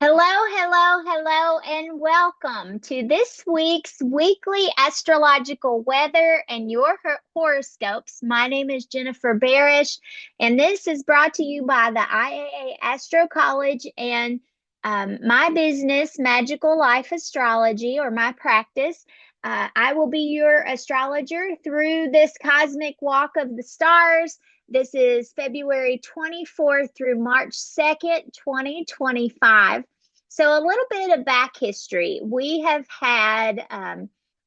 Hello, hello, hello, and welcome to this week's weekly astrological weather and your horoscopes. My name is Jennifer Barish, and this is brought to you by the IAA Astro College and my business, Magical Life Astrology, or my practice. I will be your astrologer through this cosmic walk of the stars. This is February 24th through March 2nd, 2025. So, a little bit of back history. We have had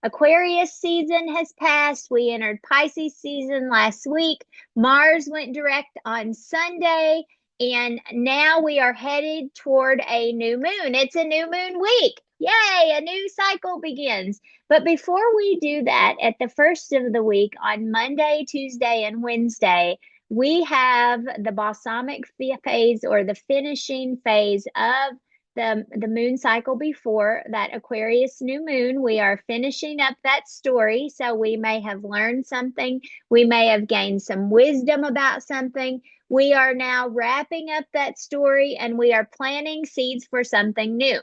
Aquarius season has passed. We entered Pisces season last week. Mars went direct on Sunday. And now we are headed toward a new moon. It's a new moon week. Yay, a new cycle begins. But before we do that, at the first of the week on Monday, Tuesday, and Wednesday, we have the balsamic phase or the finishing phase of the moon cycle before that Aquarius new moon. We are finishing up that story. So we may have learned something. We may have gained some wisdom about something. We are now wrapping up that story and we are planting seeds for something new.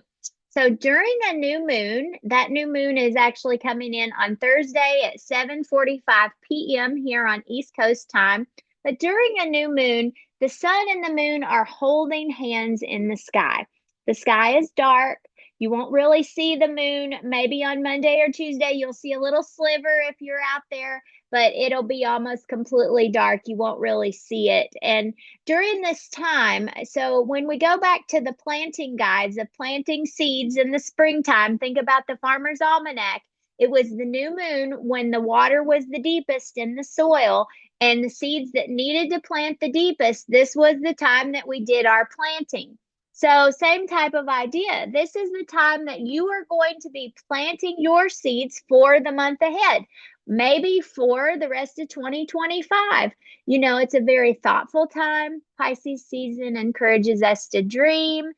So during a new moon, that new moon is actually coming in on Thursday at 7:45 p.m. here on East Coast time. But during a new moon, the sun and the moon are holding hands in the sky. The sky is dark. You won't really see the moon. Maybe on Monday or Tuesday, you'll see a little sliver if you're out there, but it'll be almost completely dark. You won't really see it. And during this time, so when we go back to the planting guides of planting seeds in the springtime, think about the Farmer's Almanac. It was the new moon when the water was the deepest in the soil and the seeds that needed to plant the deepest. This was the time that we did our planting. So, same type of idea. This is the time that you are going to be planting your seeds for the month ahead, maybe for the rest of 2025. You know, it's a very thoughtful time. Pisces season encourages us to dream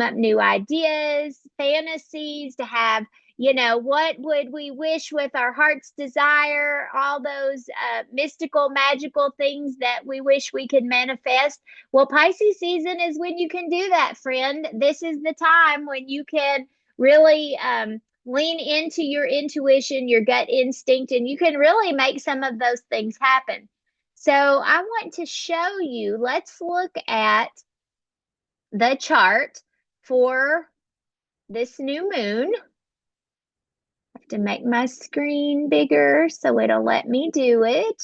up new ideas, fantasies, to have, what would we wish with our heart's desire, all those mystical, magical things that we wish we could manifest. Well, Pisces season is when you can do that, friend. This is the time when you can really lean into your intuition, your gut instinct, and you can really make some of those things happen. So, I want to show you, let's look at the chart for this new moon. I have to make my screen bigger so it'll let me do it.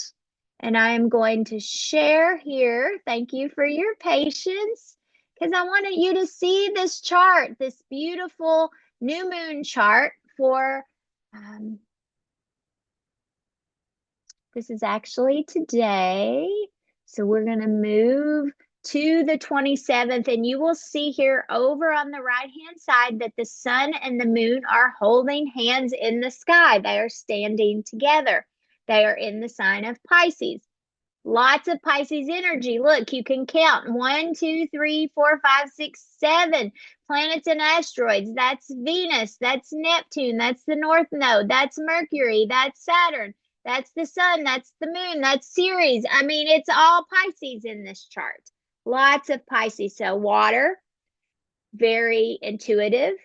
And I am going to share here. Thank you for your patience because I wanted you to see this chart, this beautiful new moon chart for, this is actually today. So we're going to move to the 27th, and you will see here over on the right hand side that the sun and the moon are holding hands in the sky. They are standing together. They are in the sign of Pisces. Lots of Pisces energy. Look, you can count 1, 2, 3, 4, 5, 6, 7 planets and asteroids. That's Venus. That's Neptune. That's the North Node. That's Mercury. That's Saturn. That's the sun. That's the moon. That's Ceres. I mean, it's all Pisces in this chart. Lots of Pisces. So water, very intuitive,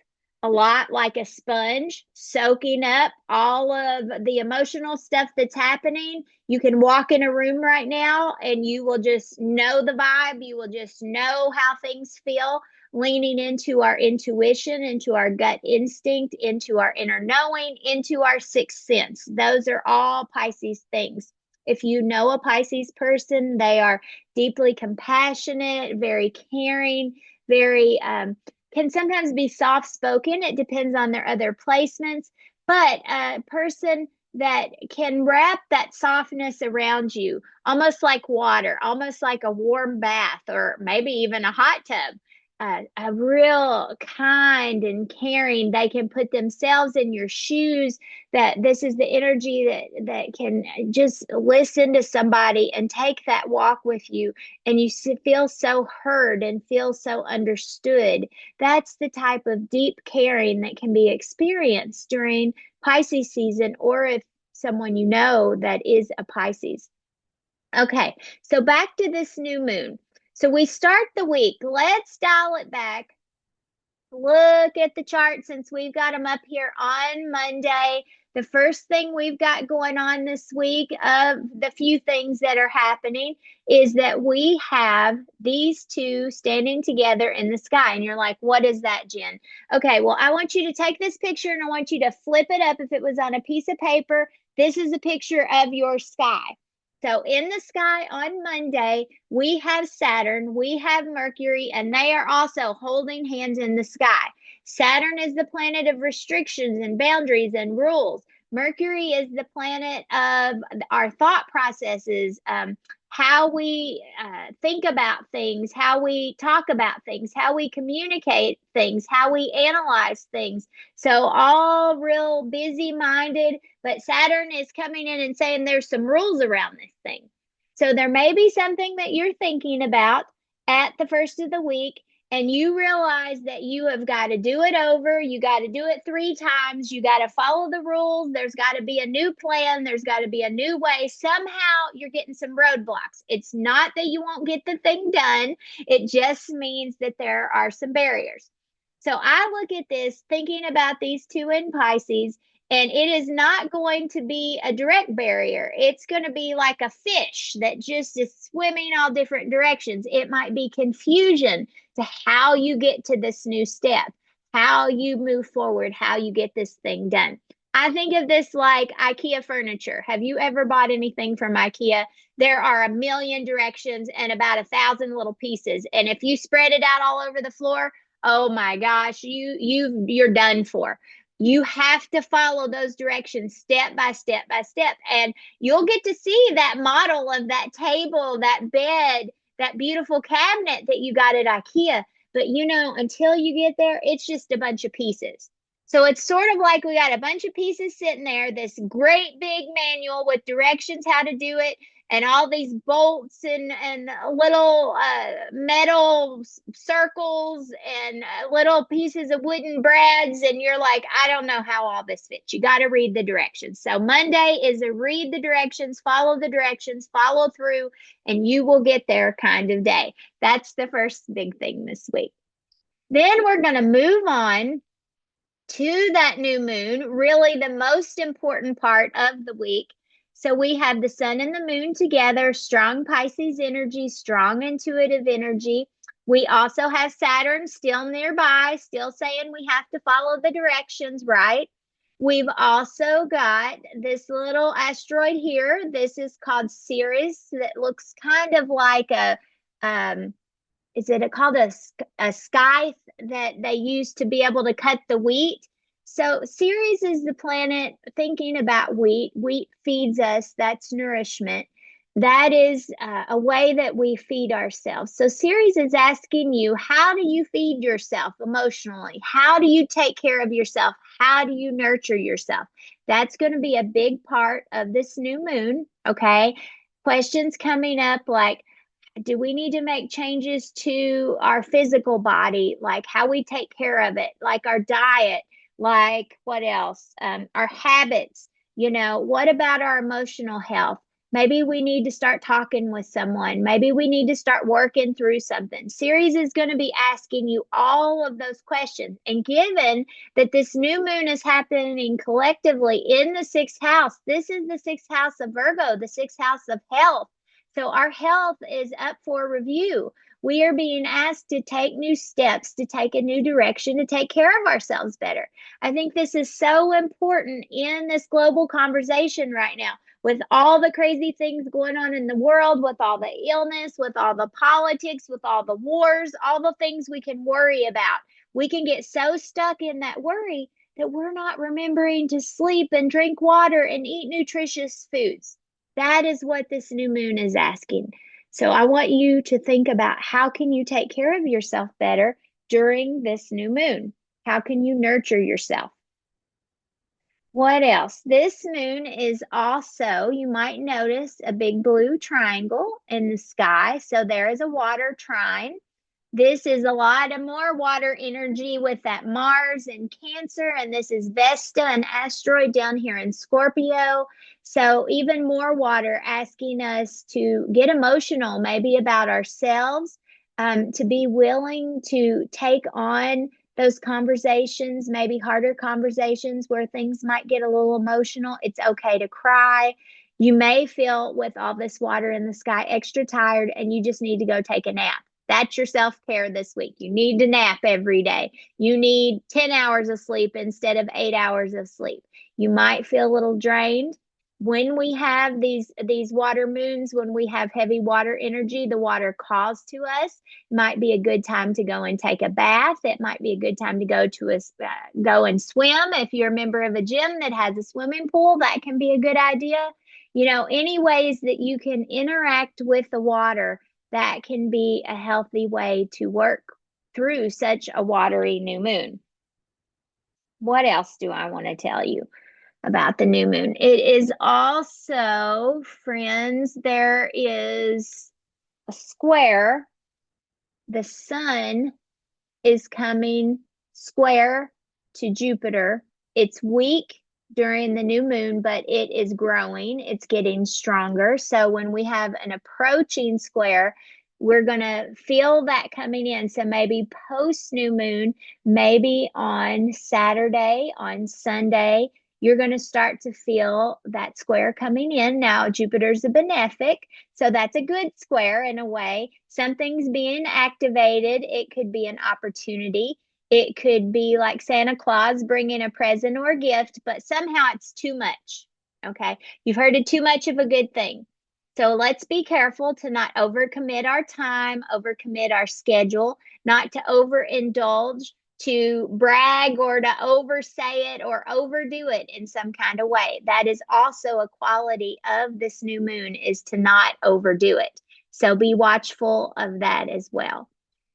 a lot like a sponge, soaking up all of the emotional stuff that's happening. You can walk in a room right now and you will just know the vibe. You will just know how things feel, leaning into our intuition, into our gut instinct, into our inner knowing, into our sixth sense. Those are all Pisces things. If you know a Pisces person, they are deeply compassionate, very caring, very can sometimes be soft spoken. It depends on their other placements, but a person that can wrap that softness around you, almost like water, almost like a warm bath, or maybe even a hot tub. A real kind and caring. They can put themselves in your shoes. That this is the energy that can just listen to somebody and take that walk with you, and you feel so heard and feel so understood. That's the type of deep caring that can be experienced during Pisces season, or if someone you know that is a Pisces. Okay, so back to this new moon. So we start the week. Let's dial it back look at the chart since we've got them up here on Monday. The first thing we've got going on this week of the few things that are happening is that we have these two standing together in the sky. And you're like, what is that, Jen? Okay, well, I want you to take this picture and I want you to flip it up. If it was on a piece of paper, this is a picture of your sky. So in the sky on Monday, we have Saturn, we have Mercury, and they are also holding hands in the sky. Saturn is the planet of restrictions and boundaries and rules. Mercury is the planet of our thought processes, how we think about things, how we talk about things, how we communicate things, how we analyze things. So, all real busy minded, but Saturn is coming in and saying there's some rules around this thing. So, there may be something that you're thinking about at the first of the week, and you realize that you have got to do it over. You got to do it 3 times. You got to follow the rules. There's got to be a new plan. There's got to be a new way. Somehow you're getting some roadblocks. It's not that you won't get the thing done, it just means that there are some barriers. So I look at this thinking about these two in Pisces, and it is not going to be a direct barrier. It's going to be like a fish that just is swimming all different directions. It might be confusion to how you get to this new step, how you move forward, how you get this thing done. I think of this like IKEA furniture. Have you ever bought anything from IKEA? There are a million directions and about 1,000 little pieces. And if you spread it out all over the floor, oh my gosh, you're done for. You have to follow those directions step by step by step. And you'll get to see that model of that table, that bed, that beautiful cabinet that you got at IKEA. But until you get there, it's just a bunch of pieces. So it's sort of like we got a bunch of pieces sitting there, this great big manual with directions how to do it, and all these bolts and little metal circles and little pieces of wooden brads. And you're like, I don't know how all this fits. You got to read the directions. So Monday is a read the directions, follow the directions, follow through, and you will get there kind of day. That's the first big thing this week. Then we're going to move on to that new moon, really the most important part of the week. So we have the sun and the moon together, strong Pisces energy, strong intuitive energy. We also have Saturn still nearby, still saying we have to follow the directions, right? We've also got this little asteroid here. This is called Ceres, that looks kind of like is it called a scythe that they use to be able to cut the wheat? So Ceres is the planet thinking about wheat. Wheat feeds us. That's nourishment. That is a way that we feed ourselves. So Ceres is asking you, how do you feed yourself emotionally? How do you take care of yourself? How do you nurture yourself? That's going to be a big part of this new moon. Okay. Questions coming up like, do we need to make changes to our physical body, like how we take care of it, like our diet, like what else? Our habits, what about our emotional health? Maybe we need to start talking with someone. Maybe we need to start working through something. Ceres is going to be asking you all of those questions. And given that this new moon is happening collectively in the sixth house, this is the sixth house of Virgo, the sixth house of health. So our health is up for review. We are being asked to take new steps, to take a new direction, to take care of ourselves better. I think this is so important in this global conversation right now, with all the crazy things going on in the world, with all the illness, with all the politics, with all the wars, all the things we can worry about. We can get so stuck in that worry that we're not remembering to sleep and drink water and eat nutritious foods. That is what this new moon is asking. So I want you to think about, how can you take care of yourself better during this new moon? How can you nurture yourself? What else? This moon is also, you might notice, a big blue triangle in the sky. So there is a water trine. This is a lot of more water energy with that Mars and Cancer, and this is Vesta, an asteroid down here in Scorpio. So even more water, asking us to get emotional, maybe about ourselves, to be willing to take on those conversations, maybe harder conversations where things might get a little emotional. It's okay to cry. You may feel with all this water in the sky extra tired and you just need to go take a nap. That's your self care this week. You need to nap every day. You need 10 hours of sleep instead of 8 hours of sleep. You might feel a little drained. When we have these water moons, when we have heavy water energy, the water calls to us. Might be a good time to go and take a bath. It might be a good time to go and swim. If you're a member of a gym that has a swimming pool, that can be a good idea. Any ways that you can interact with the water, that can be a healthy way to work through such a watery new moon. What else do I want to tell you about the new moon? It is also, friends, there is a square. The sun is coming square to Jupiter. It's weak during the new moon, but it is growing. It's getting stronger. So when we have an approaching square, we're going to feel that coming in. So maybe post new moon, maybe on Saturday, on Sunday, you're going to start to feel that square coming in. Now, Jupiter's a benefic, so that's a good square in a way. Something's being activated. It could be an opportunity. It could be like Santa Claus bringing a present or a gift, but somehow it's too much. Okay. You've heard of too much of a good thing. So let's be careful to not overcommit our time, overcommit our schedule, not to overindulge, to brag or to oversay it or overdo it in some kind of way. That is also a quality of this new moon, is to not overdo it. So be watchful of that as well.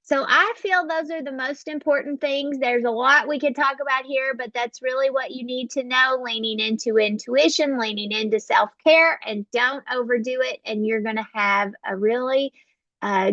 So I feel those are the most important things. There's a lot we could talk about here, but that's really what you need to know, leaning into intuition, leaning into self-care, and don't overdo it. And you're going to have a really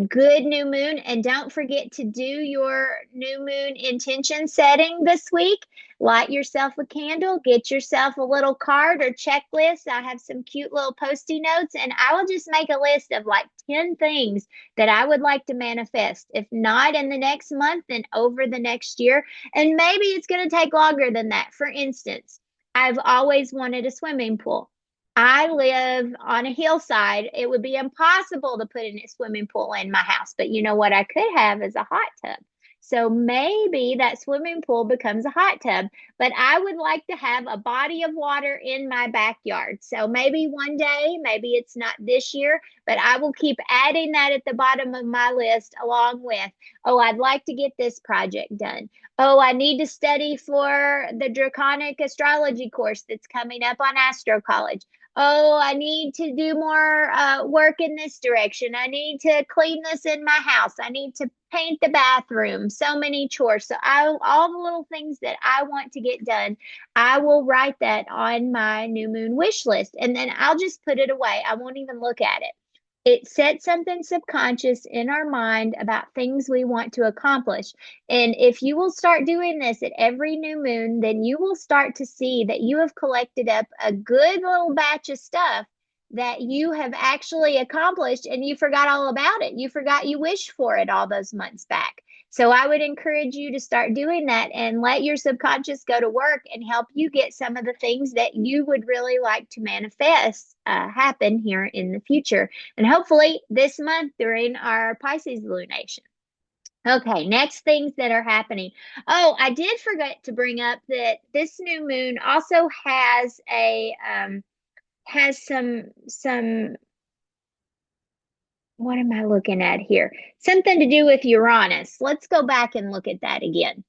good new moon. And don't forget to do your new moon intention setting this week. Light yourself a candle, get yourself a little card or checklist. I have some cute little post-it notes, and I will just make a list of like 10 things that I would like to manifest. If not in the next month, then over the next year. And maybe it's going to take longer than that. For instance, I've always wanted a swimming pool. I live on a hillside. It would be impossible to put in a swimming pool in my house. But you know what I could have is a hot tub. So maybe that swimming pool becomes a hot tub, but I would like to have a body of water in my backyard. So maybe one day, maybe it's not this year, but I will keep adding that at the bottom of my list, along with, oh, I'd like to get this project done. Oh, I need to study for the draconic astrology course that's coming up on Astro College. Oh, I need to do more work in this direction. I need to clean this in my house. I need to paint the bathroom. So many chores. So all the little things that I want to get done, I will write that on my new moon wish list, and then I'll just put it away. I won't even look at it. It sets something subconscious in our mind about things we want to accomplish. And if you will start doing this at every new moon, then you will start to see that you have collected up a good little batch of stuff that you have actually accomplished, and you forgot all about it. You forgot you wished for it all those months back. So I would encourage you to start doing that and let your subconscious go to work and help you get some of the things that you would really like to manifest happen here in the future. And hopefully this month during our Pisces lunation. Okay, next things that are happening. Oh, I did forget to bring up that this new moon also has some what am I looking at here? Something to do with Uranus. Let's go back and look at that again.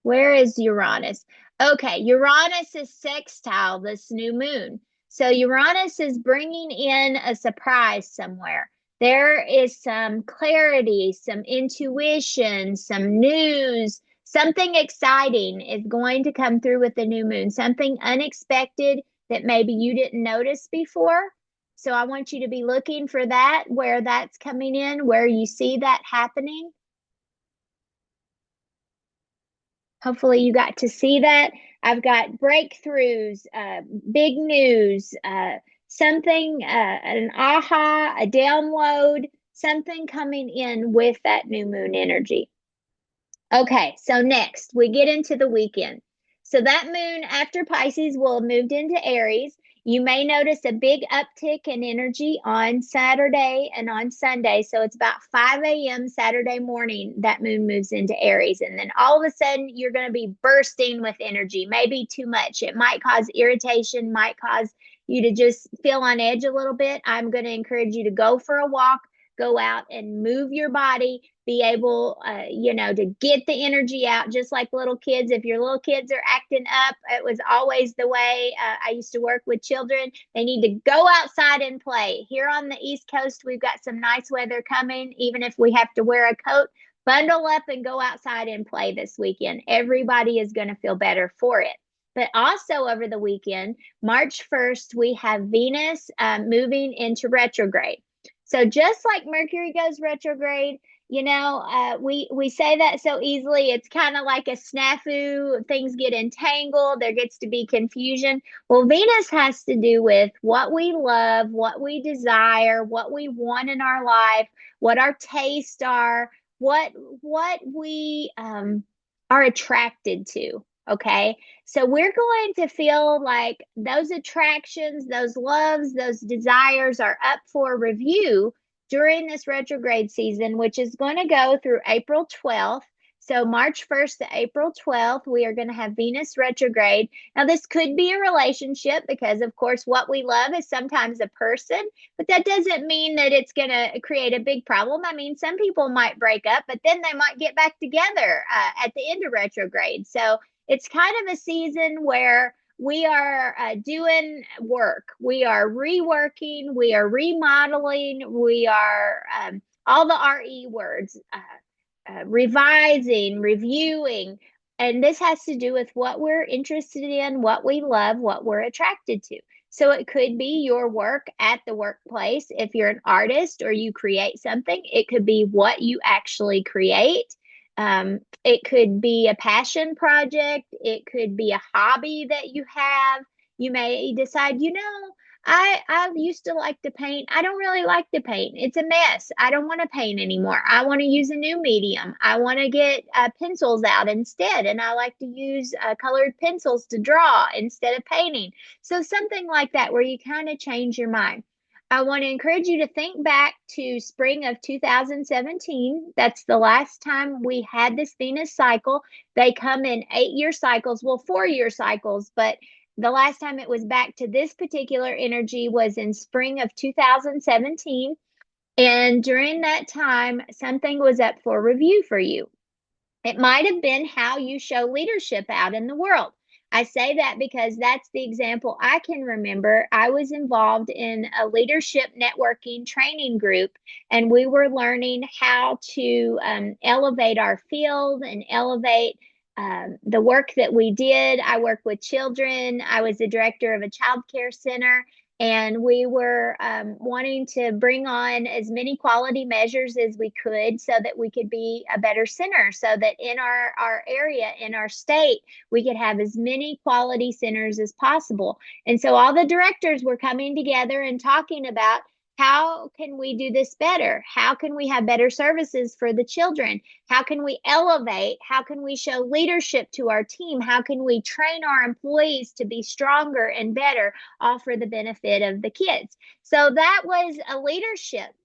Where is Uranus? Okay, Uranus is sextile this new moon. So Uranus is bringing in a surprise somewhere. There is some clarity, some intuition, some news, something exciting is going to come through with the new moon, something unexpected that maybe you didn't notice before. So I want you to be looking for that, where that's coming in, where you see that happening. Hopefully you got to see that. I've got breakthroughs, big news, something, an aha, a download, something coming in with that new moon energy. Okay, so next we get into the weekend. So that moon after Pisces will have moved into Aries. You may notice a big uptick in energy on Saturday and on Sunday. So it's about 5 a.m. Saturday morning that moon moves into Aries. And then all of a sudden, you're going to be bursting with energy, maybe too much. It might cause irritation, might cause you to just feel on edge a little bit. I'm going to encourage you to go for a walk, go out and move your body, be able, to get the energy out, just like little kids. If your little kids are acting up, it was always the way. I used to work with children. They need to go outside and play. Here on the East Coast, we've got some nice weather coming. Even if we have to wear a coat, bundle up and go outside and play this weekend. Everybody is going to feel better for it. But also over the weekend, March 1st, we have Venus moving into retrograde. So just like Mercury goes retrograde, we say that so easily. It's kind of like a snafu. Things get entangled. There gets to be confusion. Well, Venus has to do with what we love, what we desire, what we want in our life, what our tastes are, what we are attracted to. Okay. So we're going to feel like those attractions, those loves, those desires are up for review during this retrograde season, which is going to go through April 12th. So, March 1st to April 12th, we are going to have Venus retrograde. Now, this could be a relationship because, of course, what we love is sometimes a person, but that doesn't mean that it's going to create a big problem. I mean, some people might break up, but then they might get back together at the end of retrograde. So, it's kind of a season where we are doing work. We are reworking. We are remodeling. We are all the RE words, revising, reviewing. And this has to do with what we're interested in, what we love, what we're attracted to. So it could be your work at the workplace. If you're an artist or you create something, it could be what you actually create. It could be a passion project. It could be a hobby that you have. You may decide, I used to like to paint. I don't really like to paint. It's a mess. I don't want to paint anymore. I want to use a new medium. I want to get pencils out instead. And I like to use colored pencils to draw instead of painting. So something like that where you kind of change your mind. I want to encourage you to think back to spring of 2017. That's the last time we had this Venus cycle. They come in 8-year cycles, well, 4-year cycles, but the last time it was back to this particular energy was in spring of 2017. And during that time, something was up for review for you. It might have been how you show leadership out in the world. I say that because that's the example I can remember. I was involved in a leadership networking training group, and we were learning how to elevate our field and elevate the work that we did. I work with children. I was the director of a child care center, and we were wanting to bring on as many quality measures as we could so that we could be a better center, so that in our area, in our state, we could have as many quality centers as possible. And so all the directors were coming together and talking about, how can we do this better? How can we have better services for the children? How can we elevate? How can we show leadership to our team? How can we train our employees to be stronger and better, all for the benefit of the kids? So that was a leadership.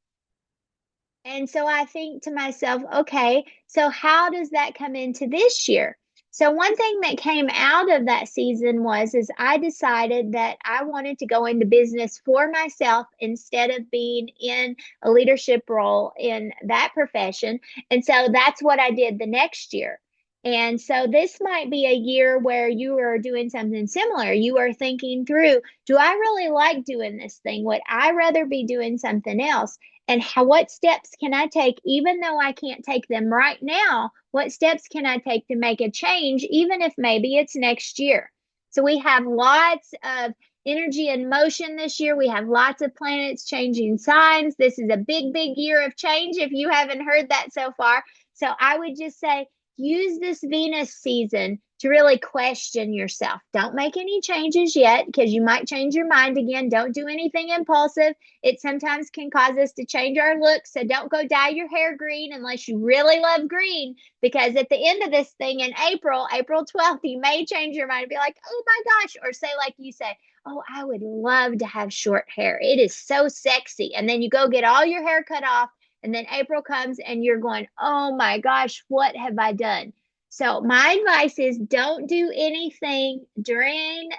And so I think to myself, okay, so how does that come into this year? So one thing that came out of that season is I decided that I wanted to go into business for myself instead of being in a leadership role in that profession. And so that's what I did the next year. And so this might be a year where you are doing something similar. You are thinking through, do I really like doing this thing? Would I rather be doing something else? And what steps can I take, even though I can't take them right now? What steps can I take to make a change, even if maybe it's next year? So we have lots of energy and motion this year. We have lots of planets changing signs. This is a big, big year of change if you haven't heard that so far. So I would just say, use this Venus season to really question yourself. Don't make any changes yet because you might change your mind again. Don't do anything impulsive. It sometimes can cause us to change our look. So don't go dye your hair green unless you really love green, because at the end of this thing in April, April 12th, you may change your mind and be like, oh my gosh, or say, like you say, oh, I would love to have short hair. It is so sexy. And then you go get all your hair cut off. And then April comes and you're going, oh my gosh, what have I done? So my advice is don't do anything during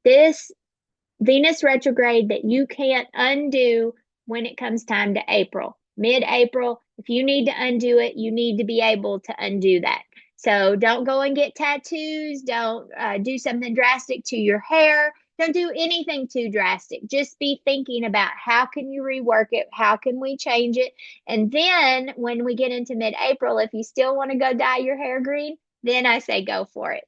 this Venus retrograde that you can't undo when it comes time to April. Mid-April, if you need to undo it, you need to be able to undo that. So don't go and get tattoos. Don't do something drastic to your hair. Don't do anything too drastic. Just be thinking about how can you rework it? How can we change it? And then when we get into mid-April, if you still want to go dye your hair green, then I say go for it.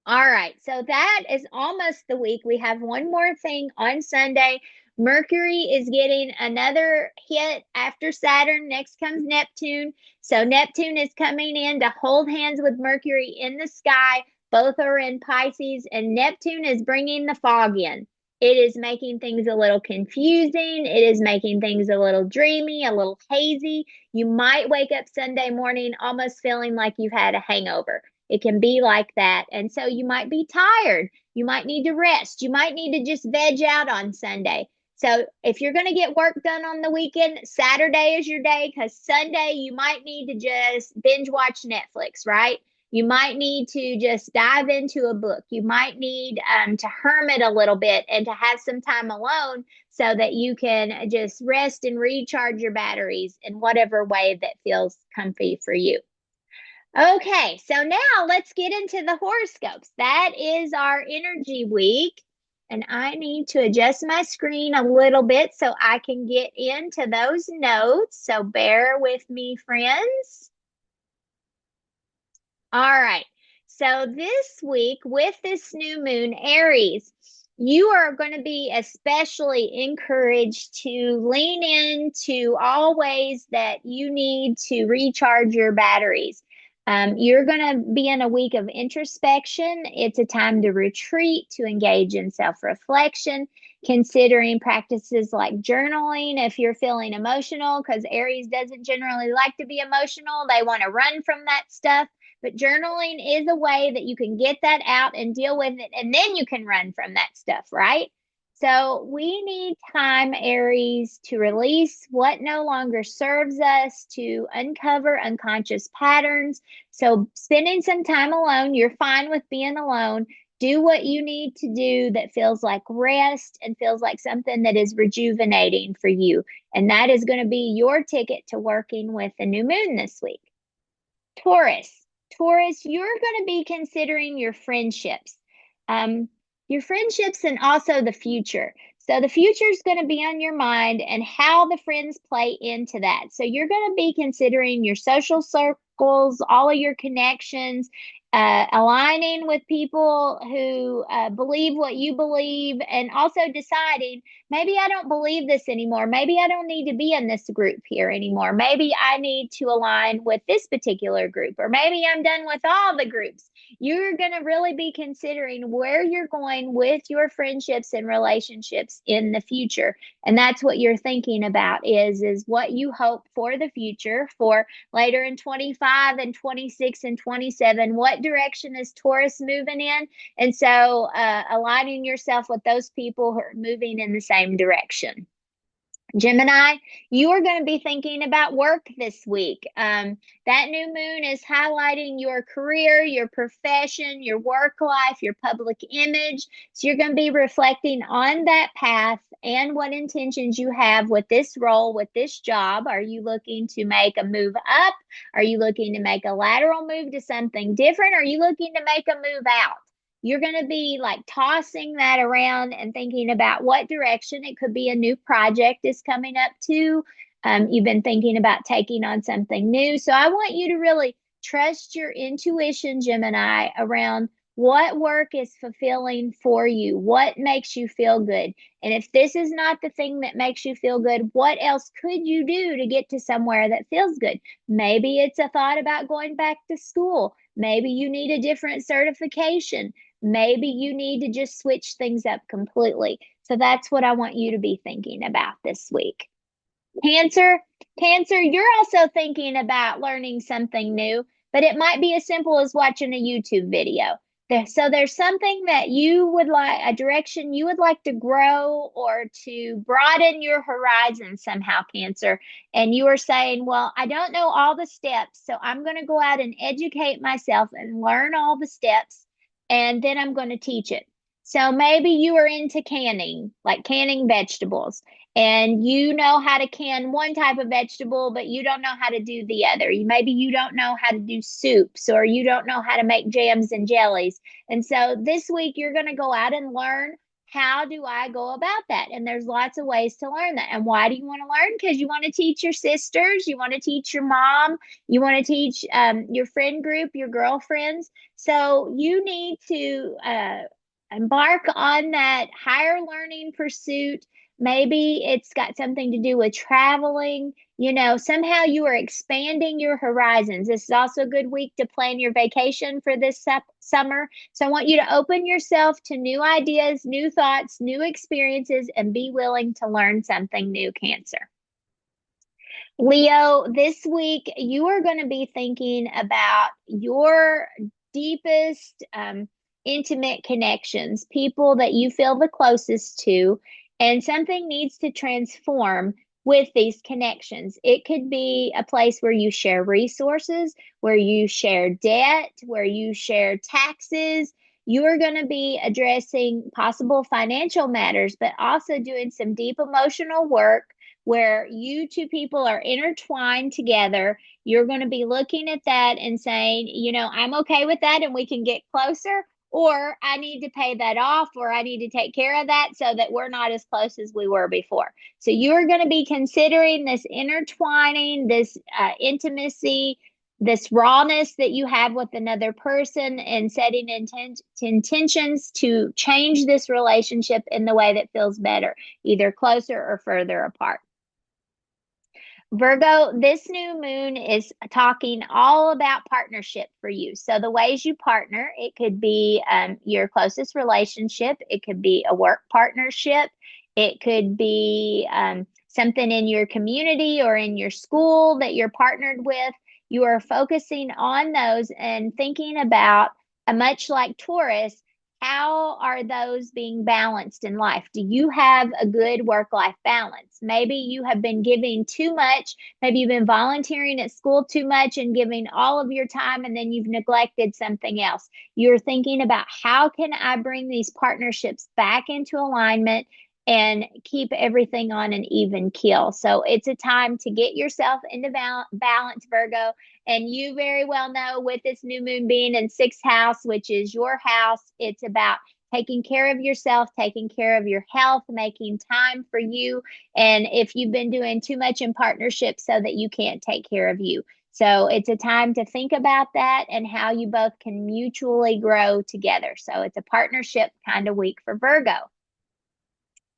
All right, so that is almost the week. We have one more thing on Sunday. Mercury is getting another hit after Saturn. Next comes Neptune. So Neptune is coming in to hold hands with Mercury in the sky. Both are in Pisces, and Neptune is bringing the fog in. It is making things a little confusing. It is making things a little dreamy, a little hazy. You might wake up Sunday morning almost feeling like you've had a hangover. It can be like that. And so you might be tired. You might need to rest. You might need to just veg out on Sunday. So if you're going to get work done on the weekend, Saturday is your day, because Sunday you might need to just binge watch Netflix, right? You might need to just dive into a book. You might need to hermit a little bit and to have some time alone so that you can just rest and recharge your batteries in whatever way that feels comfy for you. Okay, so now let's get into the horoscopes. That is our energy week. And I need to adjust my screen a little bit so I can get into those notes. So bear with me, friends. All right. So this week with this new moon, Aries, you are going to be especially encouraged to lean into all ways that you need to recharge your batteries. You're going to be in a week of introspection. It's a time to retreat, to engage in self-reflection, considering practices like journaling if you're feeling emotional, because Aries doesn't generally like to be emotional. They want to run from that stuff. But journaling is a way that you can get that out and deal with it, and then you can run from that stuff, right? So we need time, Aries, to release what no longer serves us, to uncover unconscious patterns. So spending some time alone, you're fine with being alone. Do what you need to do that feels like rest and feels like something that is rejuvenating for you. And that is going to be your ticket to working with the new moon this week. Taurus. Taurus, you're going to be considering your friendships. Your friendships and also the future. So the future is going to be on your mind and how the friends play into that. So you're going to be considering your social circles, all of your connections, aligning with people who believe what you believe, and also deciding, maybe I don't believe this anymore. Maybe I don't need to be in this group here anymore. Maybe I need to align with this particular group, or maybe I'm done with all the groups. You're going to really be considering where you're going with your friendships and relationships in the future. And that's what you're thinking about is what you hope for the future, for later in 25 and 26 and 27. What direction is Taurus moving in? And so aligning yourself with those people who are moving in the same direction. Gemini, you are going to be thinking about work this week. That new moon is highlighting your career, your profession, your work life, your public image. So you're going to be reflecting on that path and what intentions you have with this role, with this job. Are you looking to make a move up? Are you looking to make a lateral move to something different? Are you looking to make a move out? You're going to be like tossing that around and thinking about what direction. It could be a new project is coming up too. You've been thinking about taking on something new. So I want you to really trust your intuition, Gemini, around What work is fulfilling for you? What makes you feel good? And if this is not the thing that makes you feel good, what else could you do to get to somewhere that feels good? Maybe it's a thought about going back to school. Maybe you need a different certification. Maybe you need to just switch things up completely. So that's what I want you to be thinking about this week. Cancer, Cancer, you're also thinking about learning something new, but it might be as simple as watching a YouTube video. So there's something that you would like, a direction you would like to grow or to broaden your horizon somehow, Cancer. And you are saying, well, I don't know all the steps, so I'm going to go out and educate myself and learn all the steps, and then I'm going to teach it. So maybe you are into canning, like canning vegetables, and you know how to can one type of vegetable, but you don't know how to do the other. Maybe you don't know how to do soups, or you don't know how to make jams and jellies. And so this week you're going to go out and learn, how do I go about that? And there's lots of ways to learn that. And why do you want to learn? Because you want to teach your sisters, you want to teach your mom, you want to teach your friend group, your girlfriends. So you need to embark on that higher learning pursuit. Maybe it's got something to do with traveling. Somehow you are expanding your horizons. This is also a good week to plan your vacation for this summer. So I want you to open yourself to new ideas, new thoughts, new experiences, and be willing to learn something new, Cancer. Leo, this week you are going to be thinking about your deepest, intimate connections, people that you feel the closest to, and something needs to transform with these connections. It could be a place where you share resources, where you share debt, where you share taxes. You are going to be addressing possible financial matters, but also doing some deep emotional work where you two people are intertwined together. You're going to be looking at that and saying, I'm okay with that and we can get closer, or I need to pay that off, or I need to take care of that so that we're not as close as we were before. So you're going to be considering this intertwining, this intimacy, this rawness that you have with another person, and setting intentions to change this relationship in the way that feels better, either closer or further apart. Virgo, this new moon is talking all about partnership for you. So the ways you partner, it could be your closest relationship. It could be a work partnership. It could be something in your community or in your school that you're partnered with. You are focusing on those and thinking about, much like Taurus, how are those being balanced in life? Do you have a good work-life balance? Maybe you have been giving too much. Maybe you've been volunteering at school too much and giving all of your time, and then you've neglected something else. You're thinking about, how can I bring these partnerships back into alignment and keep everything on an even keel? So it's a time to get yourself into balance, Virgo. And you very well know, with this new moon being in sixth house, which is your house, it's about taking care of yourself, taking care of your health, making time for you. And if you've been doing too much in partnership so that you can't take care of you. So it's a time to think about that and how you both can mutually grow together. So it's a partnership kind of week for Virgo.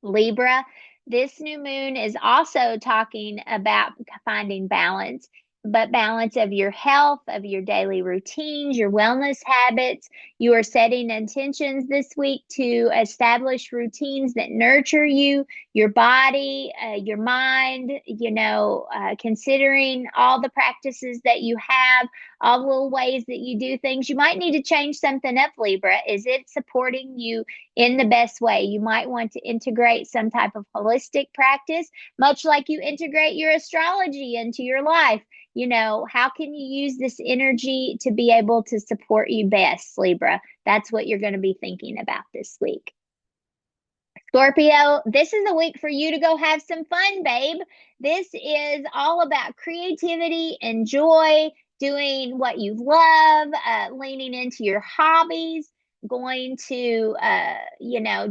Libra, this new moon is also talking about finding balance, but balance of your health, of your daily routines, your wellness habits. You are setting intentions this week to establish routines that nurture you, your body, your mind, considering all the practices that you have, all the little ways that you do things. You might need to change something up, Libra. Is it supporting you in the best way? You might want to integrate some type of holistic practice, much like you integrate your astrology into your life. How can you use this energy to be able to support you best, Libra? That's what you're going to be thinking about this week. Scorpio, this is a week for you to go have some fun, babe. This is all about creativity and joy, doing what you love, leaning into your hobbies, going to,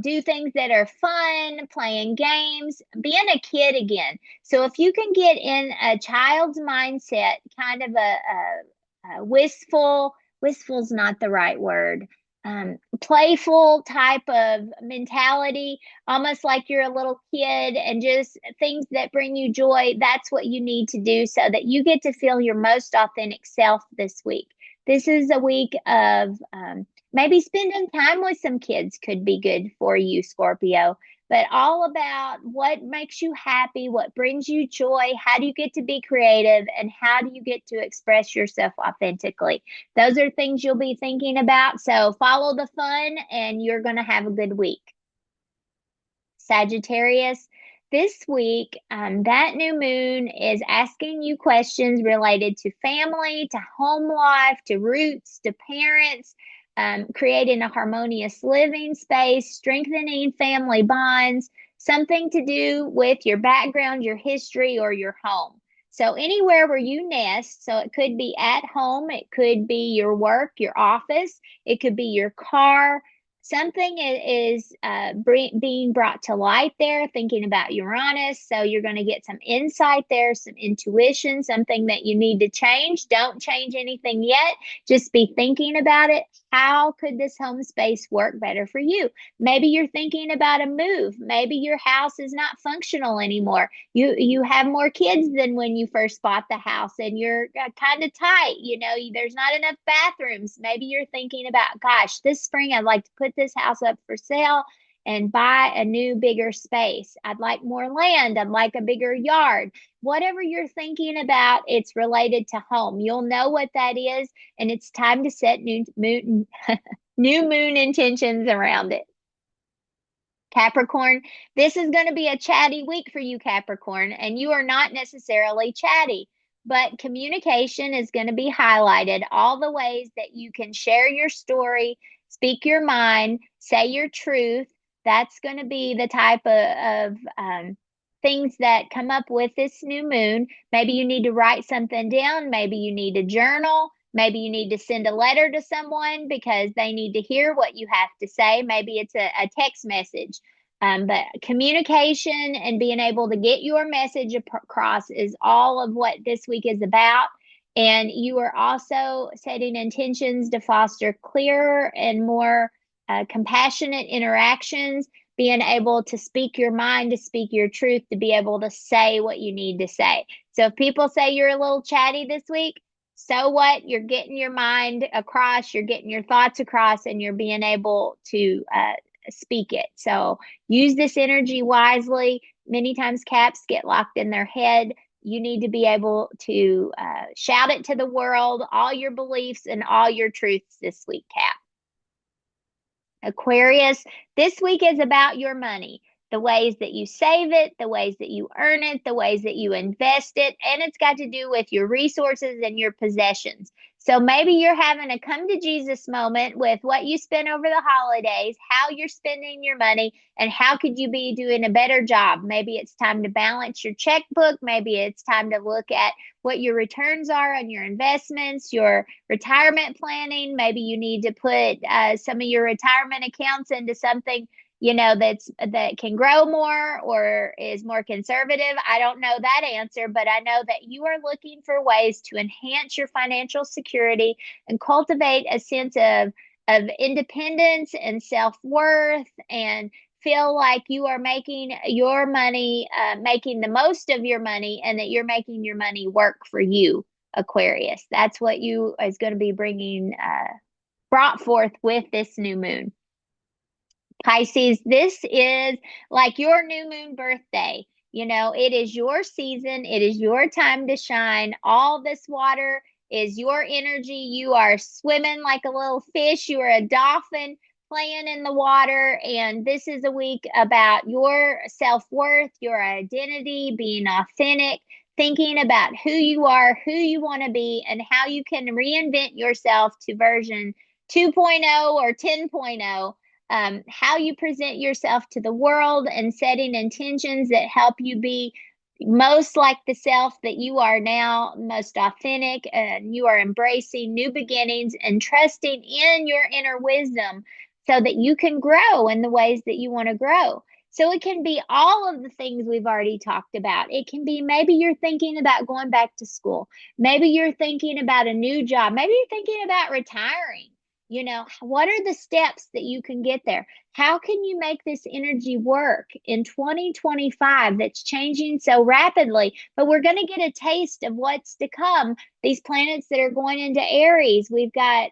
do things that are fun, playing games, being a kid again. So if you can get in a child's mindset, kind of a wistful's not the right word. playful type of mentality, almost like you're a little kid, and just things that bring you joy. That's what you need to do so that you get to feel your most authentic self this week. This is a week of maybe spending time with some kids could be good for you, Scorpio. But all about what makes you happy, what brings you joy, how do you get to be creative, and how do you get to express yourself authentically. Those are things you'll be thinking about. So follow the fun and you're going to have a good week. Sagittarius, this week, that new moon is asking you questions related to family, to home life, to roots, to parents, creating a harmonious living space, strengthening family bonds, something to do with your background, your history, or your home. So, anywhere where you nest, so it could be at home, it could be your work, your office, it could be your car, something is being brought to light there, thinking about Uranus. So you're going to get some insight there, some intuition, something that you need to change. Don't change anything yet. Just be thinking about it. How could this home space work better for you? Maybe you're thinking about a move. Maybe your house is not functional anymore. You have more kids than when you first bought the house, and you're kind of tight. There's not enough bathrooms. Maybe you're thinking about, gosh, this spring I'd like to put this house up for sale and buy a new, bigger space. I'd like more land. I'd like a bigger yard. Whatever you're thinking about, it's related to home. You'll know what that is, and it's time to set new moon, new moon intentions around it. Capricorn, this is going to be a chatty week for you, Capricorn, and you are not necessarily chatty, but communication is going to be highlighted. All the ways that you can share your story, speak your mind, say your truth. That's going to be the type of things that come up with this new moon. Maybe you need to write something down. Maybe you need a journal. Maybe you need to send a letter to someone because they need to hear what you have to say. Maybe it's a text message. But communication and being able to get your message across is all of what this week is about. And you are also setting intentions to foster clearer and more compassionate interactions, being able to speak your mind, to speak your truth, to be able to say what you need to say. So if people say you're a little chatty this week, so what? You're getting your mind across, you're getting your thoughts across, and you're being able to speak it. So use this energy wisely. Many times caps get locked in their head. You need to be able to shout it to the world, all your beliefs and all your truths this week, Cap. Aquarius, this week is about your money, the ways that you save it, the ways that you earn it, the ways that you invest it, and it's got to do with your resources and your possessions. So maybe you're having a come to Jesus moment with what you spent over the holidays, how you're spending your money, and how could you be doing a better job. Maybe it's time to balance your checkbook. Maybe it's time to look at what your returns are on your investments, your retirement planning. Maybe you need to put some of your retirement accounts into something that can grow more or is more conservative. I don't know that answer, but I know that you are looking for ways to enhance your financial security and cultivate a sense of independence and self-worth, and feel like you are making your money, making the most of your money, and that you're making your money work for you, Aquarius. That's what you is going to be brought forth with this new moon. Pisces, this is like your new moon birthday. It is your season. It is your time to shine. All this water is your energy. You are swimming like a little fish. You are a dolphin playing in the water. And this is a week about your self-worth, your identity, being authentic, thinking about who you are, who you want to be, and how you can reinvent yourself to version 2.0 or 10.0. How you present yourself to the world, and setting intentions that help you be most like the self that you are now, most authentic, and you are embracing new beginnings and trusting in your inner wisdom so that you can grow in the ways that you want to grow. So it can be all of the things we've already talked about. It can be maybe you're thinking about going back to school. Maybe you're thinking about a new job. Maybe you're thinking about retiring. what are the steps that you can get there? How can you make this energy work in 2025 that's changing so rapidly? But we're going to get a taste of what's to come. These planets that are going into Aries, we've got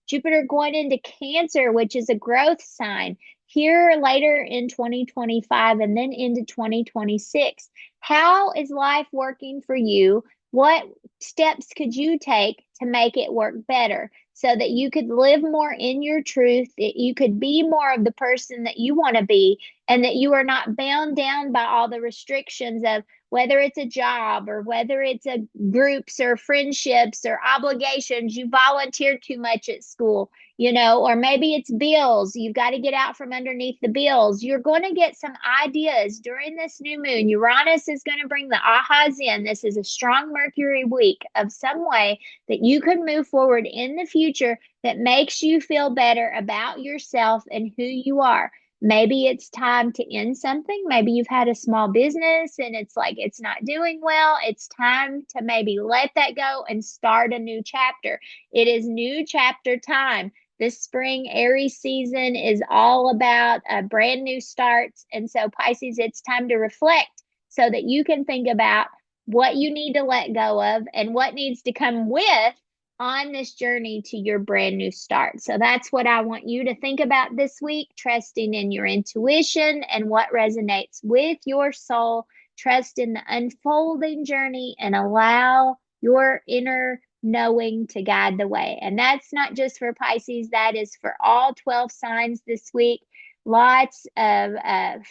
Jupiter going into Cancer, which is a growth sign here later in 2025 and then into 2026. How is life working for you? What steps could you take to make it work better so that you could live more in your truth, that you could be more of the person that you want to be, and that you are not bound down by all the restrictions of whether it's a job or whether it's a groups or friendships or obligations, you volunteered too much at school, or maybe it's bills. You've got to get out from underneath the bills. You're going to get some ideas during this new moon. Uranus is going to bring the ahas in. This is a strong Mercury week of some way that you could move forward in the future that makes you feel better about yourself and who you are. Maybe it's time to end something. Maybe you've had a small business and it's like it's not doing well. It's time to maybe let that go and start a new chapter. It is new chapter time. This spring Aries season is all about brand new starts. And so, Pisces, it's time to reflect so that you can think about what you need to let go of and what needs to come with on this journey to your brand new start. So that's what I want you to think about this week, trusting in your intuition and what resonates with your soul. Trust in the unfolding journey and allow your inner knowing to guide the way. And that's not just for Pisces, that is for all 12 signs this week. Lots of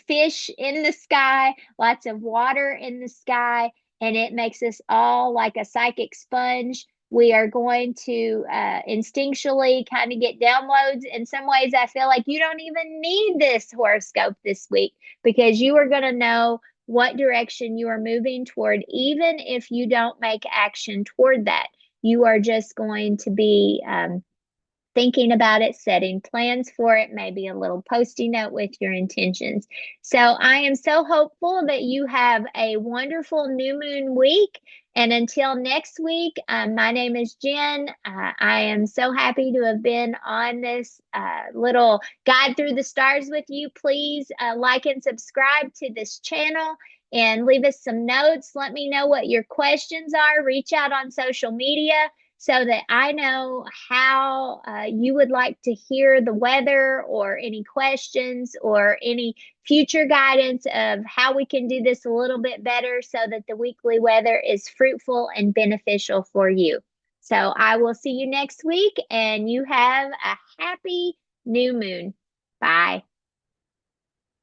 fish in the sky, lots of water in the sky, and it makes us all like a psychic sponge. We are going to instinctually kind of get downloads. In some ways, I feel like you don't even need this horoscope this week because you are going to know what direction you are moving toward, even if you don't make action toward that. You are just going to be thinking about it, setting plans for it, maybe a little post-it note with your intentions. So I am so hopeful that you have a wonderful new moon week. And until next week, my name is Jen. I am so happy to have been on this little guide through the stars with you. Please like and subscribe to this channel and leave us some notes. Let me know what your questions are. Reach out on social media so that I know how you would like to hear the weather or any questions or any future guidance of how we can do this a little bit better so that the weekly weather is fruitful and beneficial for you. So I will see you next week and you have a happy new moon. Bye.